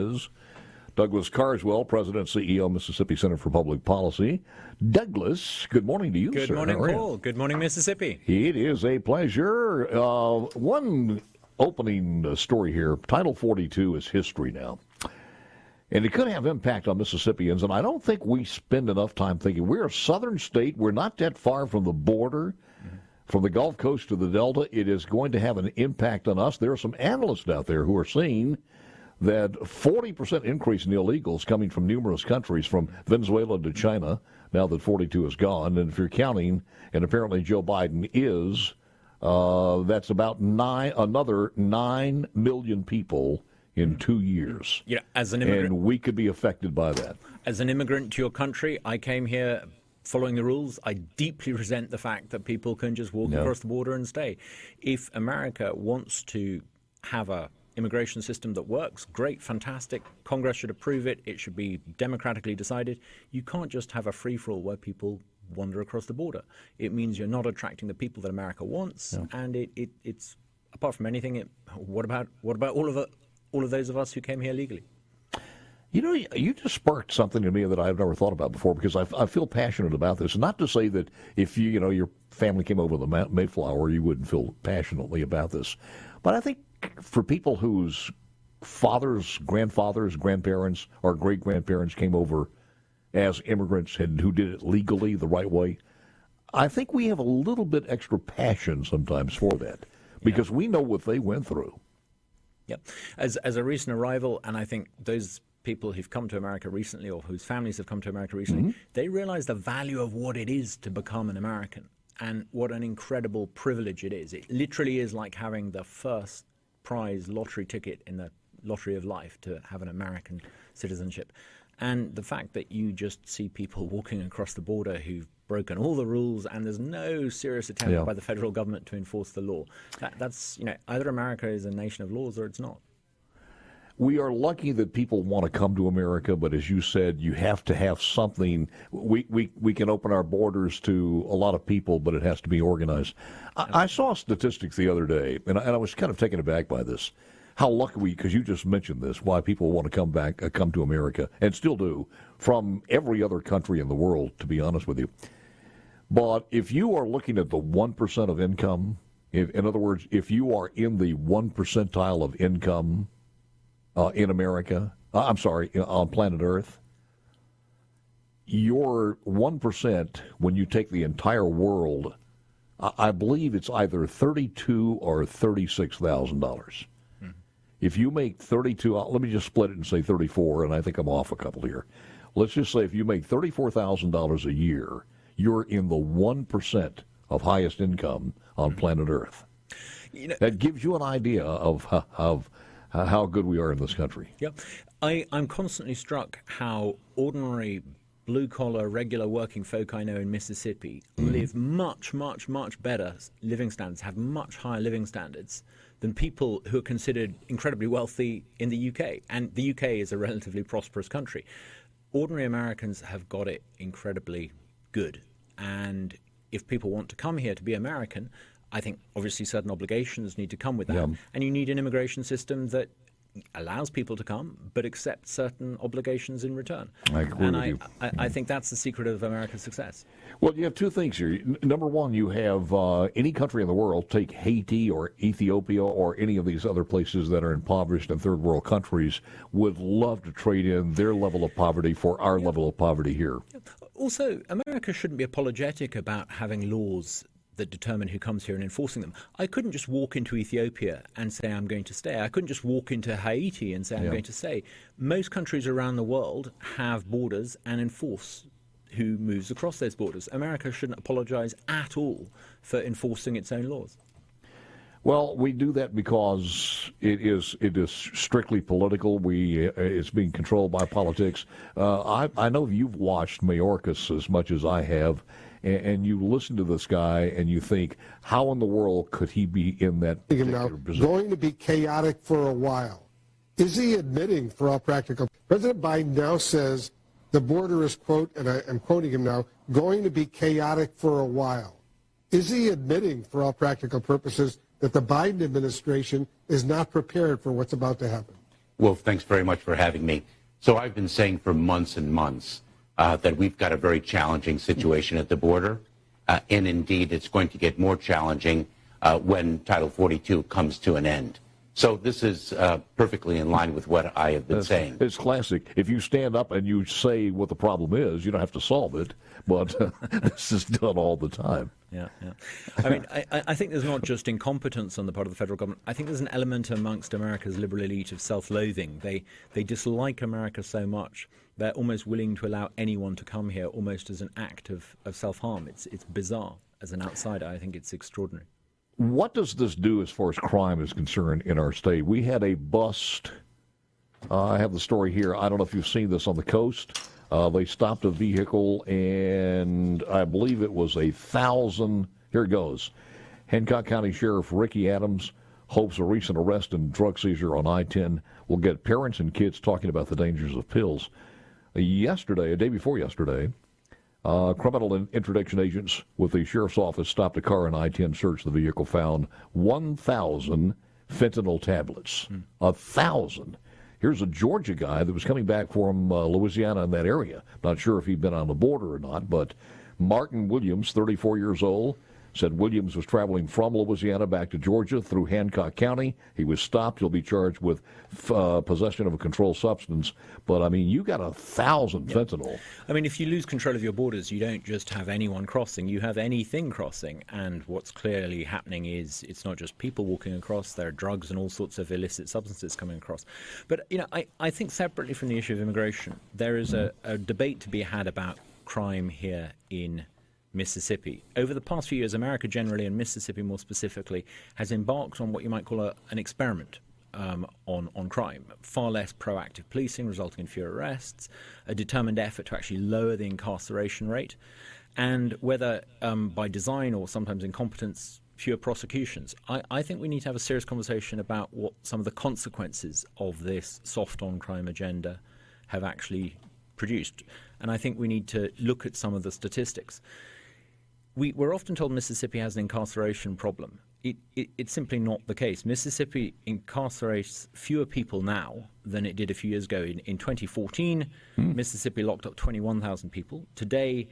is Douglas Carswell, President and CEO, Mississippi Center for Public Policy. Douglas, good morning to you, sir. Good morning, Paul. Good morning, Mississippi. It is a pleasure. One opening story here. Title 42 is history now. And it could have impact on Mississippians, and I don't think we spend enough time thinking. We're a southern state. We're not that far from the border, from the Gulf Coast to the Delta. It is going to have an impact on us. There are some analysts out there who are seeing that 40% increase in illegals coming from numerous countries, from Venezuela to China, now that 42 is gone. And if you're counting, and apparently Joe Biden is, that's about another 9 million people in 2 years. Yeah, as an immigrant, and we could be affected by that. As an immigrant to your country, I came here following the rules. I deeply resent the fact that people can just walk across the border and stay. If America wants to have a immigration system that works, great, fantastic. Congress should approve it. It should be democratically decided. You can't just have a free-for-all where people wander across the border. It means you're not attracting the people that America wants, and it's apart from anything. What about all of those of us who came here legally? You know, you just sparked something in me that I've never thought about before, because I feel passionate about this. Not to say that if your family came over the Mayflower, you wouldn't feel passionately about this, but I think for people whose fathers, grandfathers, grandparents, or great-grandparents came over as immigrants and who did it legally the right way, I think we have a little bit extra passion sometimes for that, because we know what they went through. Yep. As a recent arrival, and I think those people who've come to America recently or whose families have come to America recently, they realize the value of what it is to become an American and what an incredible privilege it is. It literally is like having the first prize lottery ticket in the lottery of life to have an American citizenship. And the fact that you just see people walking across the border who've broken all the rules and there's no serious attempt by the federal government to enforce the law, that's either America is a nation of laws or it's not. We are lucky that people want to come to America, but as you said, you have to have something. We can open our borders to a lot of people, but it has to be organized. I saw statistics the other day, and I was kind of taken aback by this. How lucky we, because you just mentioned this, why people want to come to America, and still do, from every other country in the world, to be honest with you. But if you are looking at the 1% of income, in other words, if you are in the 1 percentile of income in America, on planet Earth, your 1%, when you take the entire world, I believe it's either $32,000 or $36,000. If you make 32, let me just split it and say 34, and I think I'm off a couple here. Let's just say if you make $34,000 a year, you're in the 1% of highest income on planet Earth. That gives you an idea of how good we are in this country. Yep. I'm constantly struck how ordinary blue-collar, regular working folk I know in Mississippi live much, much, much better living standards, have much higher living standards than people who are considered incredibly wealthy in the UK. And the UK is a relatively prosperous country. Ordinary Americans have got it incredibly good. And if people want to come here to be American, I think obviously certain obligations need to come with that. Yeah. And you need an immigration system that allows people to come but accepts certain obligations in return. I agree with you. I think that's the secret of America's success. Well, you have two things here. Number one, you have any country in the world, take Haiti or Ethiopia or any of these other places that are impoverished and third world countries, would love to trade in their level of poverty for our level of poverty here. Also, America shouldn't be apologetic about having laws that determine who comes here and enforcing them. I couldn't just walk into Ethiopia and say I'm going to stay. I couldn't just walk into Haiti and say I'm going to stay. Most countries around the world have borders and enforce who moves across those borders. America shouldn't apologize at all for enforcing its own laws. Well, we do that because it is strictly political. It's being controlled by politics. I know you've watched Mayorkas as much as I have, and you listen to this guy and you think, how in the world could he be in that particular position? Going to be chaotic for a while. Is he admitting, for all practical? President Biden now says the border is, quote, and I'm quoting him now, going to be chaotic for a while. Is he admitting, for all practical purposes, that the Biden administration is not prepared for what's about to happen? Well, thanks very much for having me. So I've been saying for months and months that we've got a very challenging situation at the border. And indeed, it's going to get more challenging when Title 42 comes to an end. So this is perfectly in line with what I have been saying. It's classic. If you stand up and you say what the problem is, you don't have to solve it. But this is done all the time. Yeah. I mean, I think there's not just incompetence on the part of the federal government. I think there's an element amongst America's liberal elite of self-loathing. They dislike America so much, they're almost willing to allow anyone to come here almost as an act of self-harm. It's bizarre. As an outsider, I think it's extraordinary. What does this do as far as crime is concerned in our state? We had a bust. I have the story here. I don't know if you've seen this on the coast. They stopped a vehicle, and I believe it was 1,000. Here it goes. Hancock County Sheriff Ricky Adams hopes a recent arrest and drug seizure on I-10 will get parents and kids talking about the dangers of pills. Yesterday, a day before yesterday, criminal interdiction agents with the sheriff's office stopped a car on I-10, searched the vehicle, found 1,000 fentanyl tablets. 1,000. Here's a Georgia guy that was coming back from Louisiana in that area. Not sure if he'd been on the border or not, but Martin Williams, 34 years old, said Williams was traveling from Louisiana back to Georgia through Hancock County. He was stopped. He'll be charged with possession of a controlled substance. But, I mean, you got 1,000 fentanyl. I mean, if you lose control of your borders, you don't just have anyone crossing. You have anything crossing. And what's clearly happening is it's not just people walking across. There are drugs and all sorts of illicit substances coming across. But, you know, I think separately from the issue of immigration, there is a debate to be had about crime here in Mississippi. Over the past few years, America generally, and Mississippi more specifically, has embarked on what you might call an experiment on crime. Far less proactive policing, resulting in fewer arrests, a determined effort to actually lower the incarceration rate, and whether by design or sometimes incompetence, fewer prosecutions. I think we need to have a serious conversation about what some of the consequences of this soft on crime agenda have actually produced. And I think we need to look at some of the statistics. We're often told Mississippi has an incarceration problem. It's simply not the case. Mississippi incarcerates fewer people now than it did a few years ago. In 2014, Mississippi locked up 21,000 people. Today,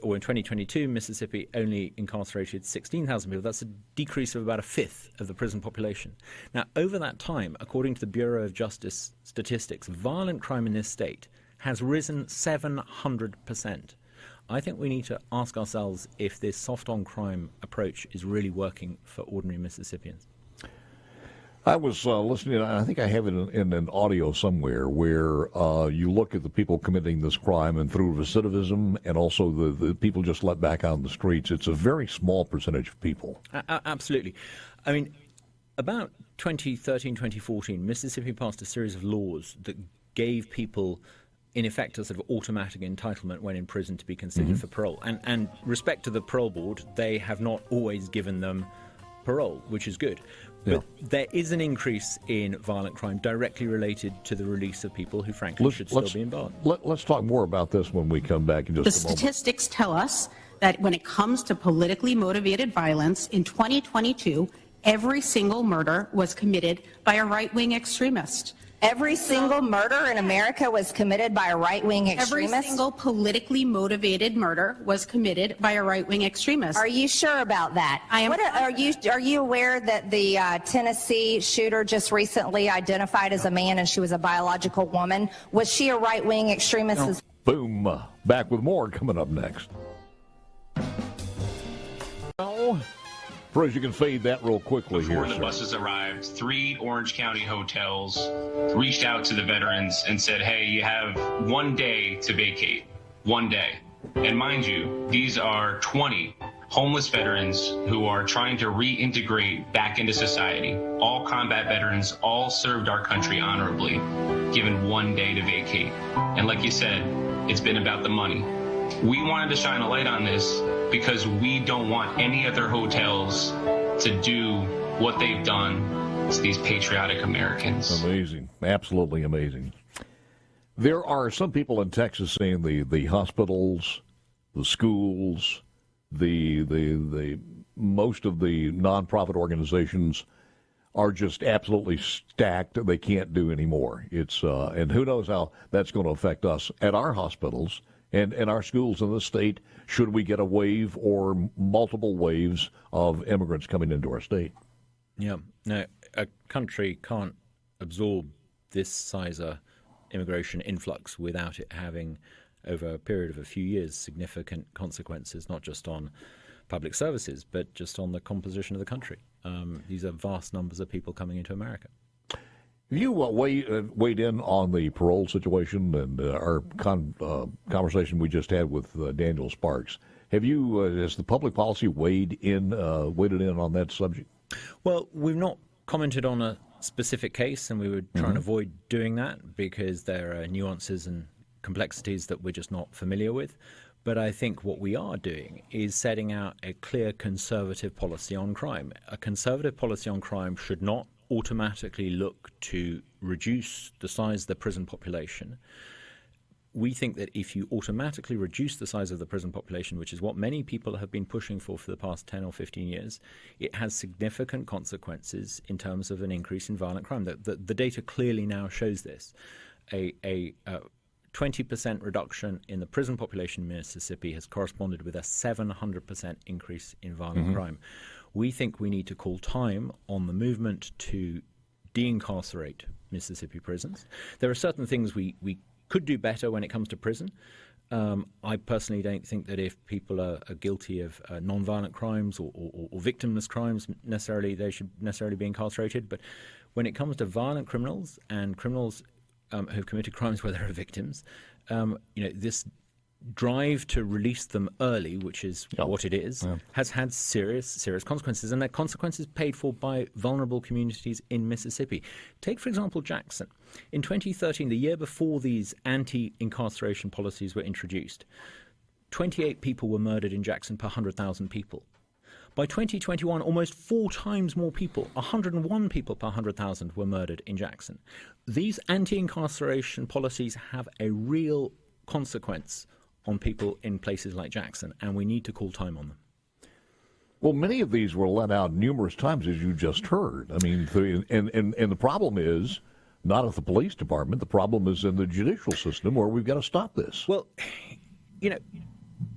or in 2022, Mississippi only incarcerated 16,000 people. That's a decrease of about a fifth of the prison population. Now, over that time, according to the Bureau of Justice statistics, violent crime in this state has risen 700%. I think we need to ask ourselves if this soft-on-crime approach is really working for ordinary Mississippians. I was listening, I think I have it in an audio somewhere, where you look at the people committing this crime, and through recidivism and also the people just let back out on the streets, it's a very small percentage of people. Absolutely. I mean, about 2013, 2014, Mississippi passed a series of laws that gave people in effect a sort of automatic entitlement when in prison to be considered for parole. And respect to the parole board, they have not always given them parole, which is good. But there is an increase in violent crime directly related to the release of people who frankly should still be in bond. Let's talk more about this when we come back in just a moment. The statistics tell us that when it comes to politically motivated violence, in 2022, every single murder was committed by a right-wing extremist. Every single murder in America was committed by a right-wing extremist? Every single politically motivated murder was committed by a right-wing extremist. Are you sure about that? I am. Are you aware that the Tennessee shooter just recently identified as a man and she was a biological woman? Was she a right-wing extremist? No. Boom. Back with more coming up next. Perez, you can fade that real quickly. Before here, the buses arrived, 3 Orange County hotels reached out to the veterans and said, hey, you have 1 day to vacate. 1 day. And mind you, these are 20 homeless veterans who are trying to reintegrate back into society. All combat veterans, all served our country honorably, given 1 day to vacate. And like you said, it's been about the money. We wanted to shine a light on this because we don't want any other hotels to do what they've done to these patriotic Americans. Amazing. Absolutely amazing. There are some people in Texas saying the hospitals, the schools, the most of the nonprofit organizations are just absolutely stacked. They can't do anymore. It's and who knows how that's going to affect us at our hospitals and our schools in the state should we get a wave or multiple waves of immigrants coming into our state. Yeah, no, a country can't absorb this size of immigration influx without it having, over a period of a few years, significant consequences, not just on public services, but just on the composition of the country. These are vast numbers of people coming into America. Have you weighed in on the parole situation and our conversation we just had with Daniel Sparks? Have you, has the public policy weighed in on that subject? Well, we've not commented on a specific case, and we would try and avoid doing that because there are nuances and complexities that we're just not familiar with. But I think what we are doing is setting out a clear conservative policy on crime. A conservative policy on crime should not automatically look to reduce the size of the prison population. We think that if you automatically reduce the size of the prison population, which is what many people have been pushing for the past 10 or 15 years, it has significant consequences in terms of an increase in violent crime. The data clearly now shows this. A 20% reduction in the prison population in Mississippi has corresponded with a 700% increase in violent crime. We think we need to call time on the movement to de-incarcerate Mississippi prisons. There are certain things we could do better when it comes to prison. I personally don't think that if people are guilty of non-violent crimes or victimless crimes, they should necessarily be incarcerated. But when it comes to violent criminals and criminals who've committed crimes where there are victims, this drive to release them early, which is what it is, has had serious consequences, and they're consequences paid for by vulnerable communities in Mississippi. Take, for example, Jackson. In 2013, the year before these anti-incarceration policies were introduced, 28 people were murdered in Jackson per 100,000 people. By 2021, almost 4 times more people, 101 people per 100,000, were murdered in Jackson. These anti-incarceration policies have a real consequence on people in places like Jackson, and we need to call time on them. Well, many of these were let out numerous times, as you just heard. I mean, and the problem is not at the police department. The problem is in the judicial system, where we've got to stop this. Well,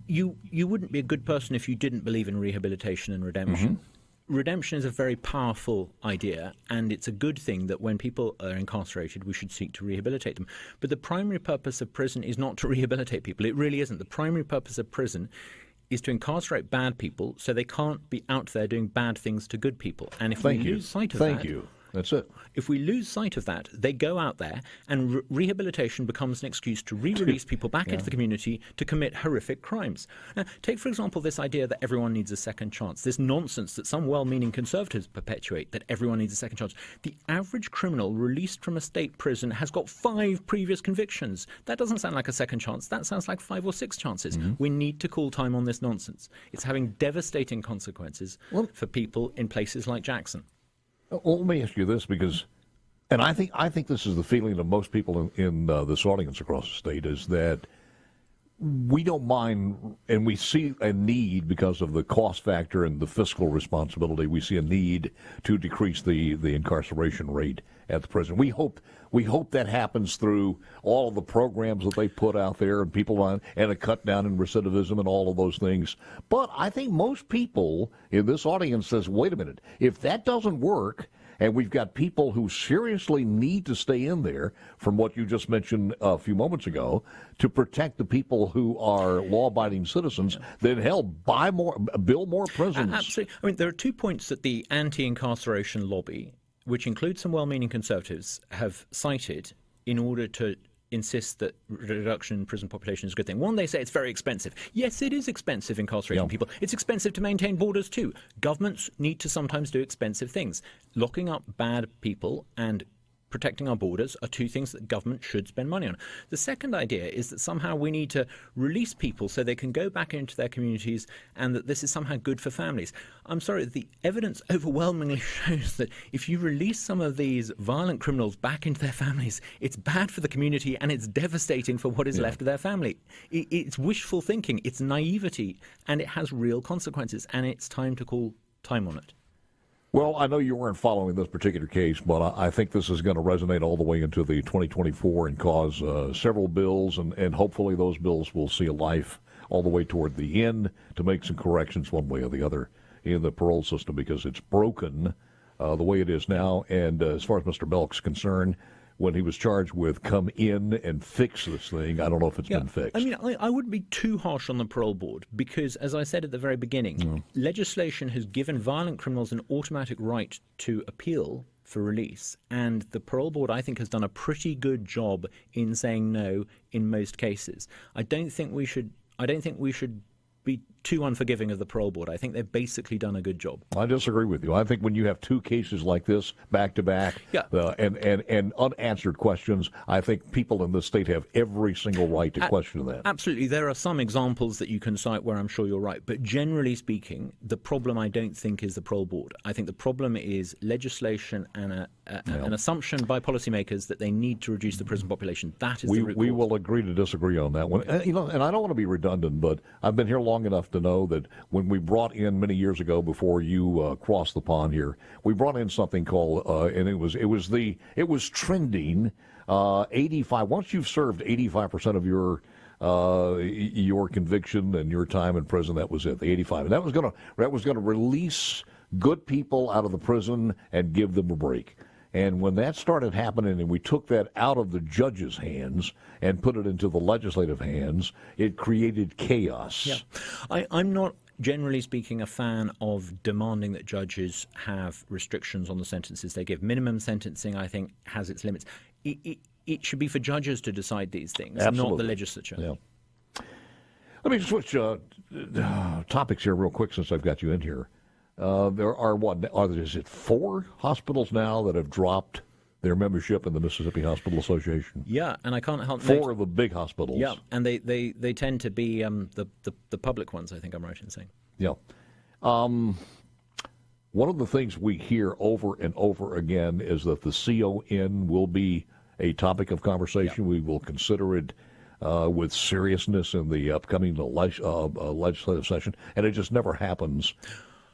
you wouldn't be a good person if you didn't believe in rehabilitation and redemption. Redemption is a very powerful idea, and it's a good thing that when people are incarcerated, we should seek to rehabilitate them. But the primary purpose of prison is not to rehabilitate people. It really isn't. The primary purpose of prison is to incarcerate bad people so they can't be out there doing bad things to good people. And if we lose sight of that... Thank you. That's it. If we lose sight of that, they go out there, and rehabilitation becomes an excuse to re-release people back into the community to commit horrific crimes. Now, take, for example, this idea that everyone needs a second chance, this nonsense that some well-meaning conservatives perpetuate, that everyone needs a second chance. The average criminal released from a state prison has got 5 previous convictions. That doesn't sound like a second chance. That sounds like 5 or 6 chances. We need to call time on this nonsense. It's having devastating consequences for people in places like Jackson. Well, let me ask you this, because, and I think this is the feeling of most people in this audience across the state, is that we don't mind, and we see a need because of the cost factor and the fiscal responsibility. We see a need to decrease the incarceration rate at the prison. We hope that happens through all of the programs that they put out there and people on, and a cut down in recidivism and all of those things. But I think most people in this audience says, wait a minute, if that doesn't work, and we've got people who seriously need to stay in there, from what you just mentioned a few moments ago, to protect the people who are law-abiding citizens, then hell, build more prisons. Absolutely. I mean, there are 2 points that the anti-incarceration lobby, which includes some well-meaning conservatives, have cited in order to insist that reduction in prison population is a good thing. One, they say it's very expensive. Yes, it is expensive incarcerating people. It's expensive to maintain borders too. Governments need to sometimes do expensive things. Locking up bad people and protecting our borders are 2 things that government should spend money on. The second idea is that somehow we need to release people so they can go back into their communities, and that this is somehow good for families. I'm sorry, the evidence overwhelmingly shows that if you release some of these violent criminals back into their families, it's bad for the community and it's devastating for what is left of their family. It's wishful thinking, it's naivety, and it has real consequences, and it's time to call time on it. Well, I know you weren't following this particular case, but I think this is going to resonate all the way into the 2024 and cause several bills, and hopefully those bills will see a life all the way toward the end to make some corrections one way or the other in the parole system, because it's broken the way it is now. And as far as Mr. Belk's concerned, when he was charged with come in and fix this thing, I don't know if it's been fixed. I mean, I wouldn't be too harsh on the parole board because, as I said at the very beginning, legislation has given violent criminals an automatic right to appeal for release. And the parole board, I think, has done a pretty good job in saying no in most cases. I don't think we should be too unforgiving of the parole board. I think they've basically done a good job. I disagree with you. I think when you have two cases like this back to back and unanswered questions, I think people in this state have every single right to question that. Absolutely. There are some examples that you can cite where I'm sure you're right. But generally speaking, the problem I don't think is the parole board. I think the problem is legislation and an assumption by policymakers that they need to reduce the prison population. That is the root cause. We will agree to disagree on that one. And I don't want to be redundant, but I've been here long enough to know that when we brought in many years ago, before you crossed the pond here, we brought in something called and it was trending 85. Once you've served 85% of your conviction and your time in prison, that was it, the 85, and that was going to release good people out of the prison and give them a break. And when that started happening and we took that out of the judge's hands and put it into the legislative hands, it created chaos. Yeah. I'm not, generally speaking, a fan of demanding that judges have restrictions on the sentences they give. Minimum sentencing, I think, has its limits. It should be for judges to decide these things, not the legislature. Yeah. Let me switch topics here real quick since I've got you in here. There is it 4 hospitals now that have dropped their membership in the Mississippi Hospital Association? Yeah, and I can't help 4 of the big hospitals. Yeah, and they tend to be the public ones, I think I'm right in saying. Yeah. One of the things we hear over and over again is that the CON will be a topic of conversation. Yeah. We will consider it with seriousness in the upcoming legislative session, and it just never happens.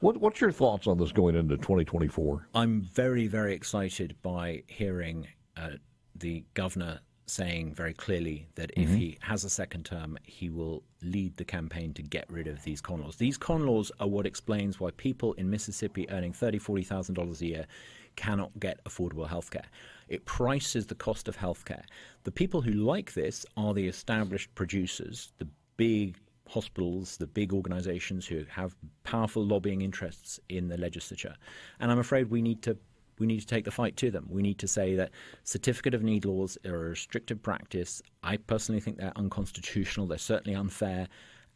What's your thoughts on this going into 2024? I'm very, very excited by hearing the governor saying very clearly that if he has a second term, he will lead the campaign to get rid of these con laws. These con laws are what explains why people in Mississippi earning $30,000, $40,000 a year cannot get affordable health care. It prices the cost of health care. The people who like this are the established producers, the big hospitals, the big organizations who have powerful lobbying interests in the legislature. And I'm afraid we need to take the fight to them. We need to say that certificate of need laws are a restrictive practice. I personally think they're unconstitutional. They're certainly unfair.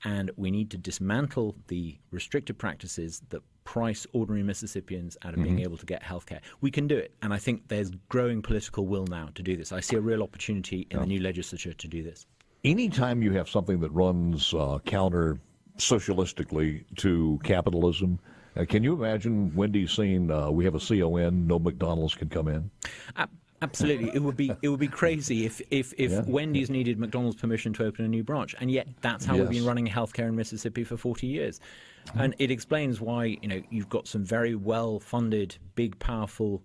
And we need to dismantle the restrictive practices that price ordinary Mississippians out of being able to get health care. We can do it. And I think there's growing political will now to do this. I see a real opportunity in the new legislature to do this. Anytime you have something that runs counter socialistically to capitalism, can you imagine Wendy's saying we have a CON, no McDonald's can come in? Absolutely. It would be crazy if Wendy's needed McDonald's permission to open a new branch, and yet that's how we've been running healthcare in Mississippi for 40 years. And it explains why you've got some very well-funded, big, powerful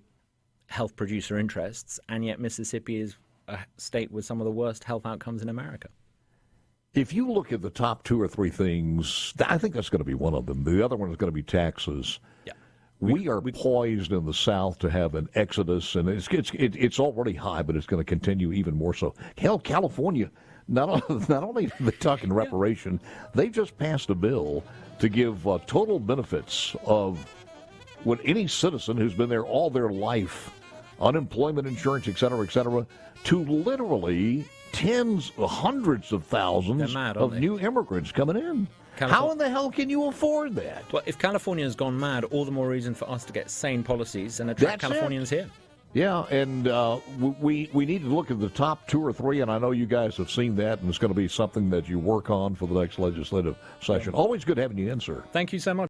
health producer interests, and yet Mississippi is a state with some of the worst health outcomes in America. If you look at the top 2 or 3 things, I think that's going to be one of them. The other one is going to be taxes. Yeah. We are poised in the South to have an exodus, and it's already high, but it's going to continue even more so. Hell, California, not only are they talking reparation, they just passed a bill to give total benefits of what any citizen who's been there all their life, unemployment insurance, et cetera, to literally hundreds of thousands of new immigrants coming in. How in the hell can you afford that? Well, if California has gone mad, all the more reason for us to get sane policies and attract Californians here. Yeah, and we need to look at the top 2 or 3, and I know you guys have seen that, and it's going to be something that you work on for the next legislative session. Always good having you in, sir. Thank you so much.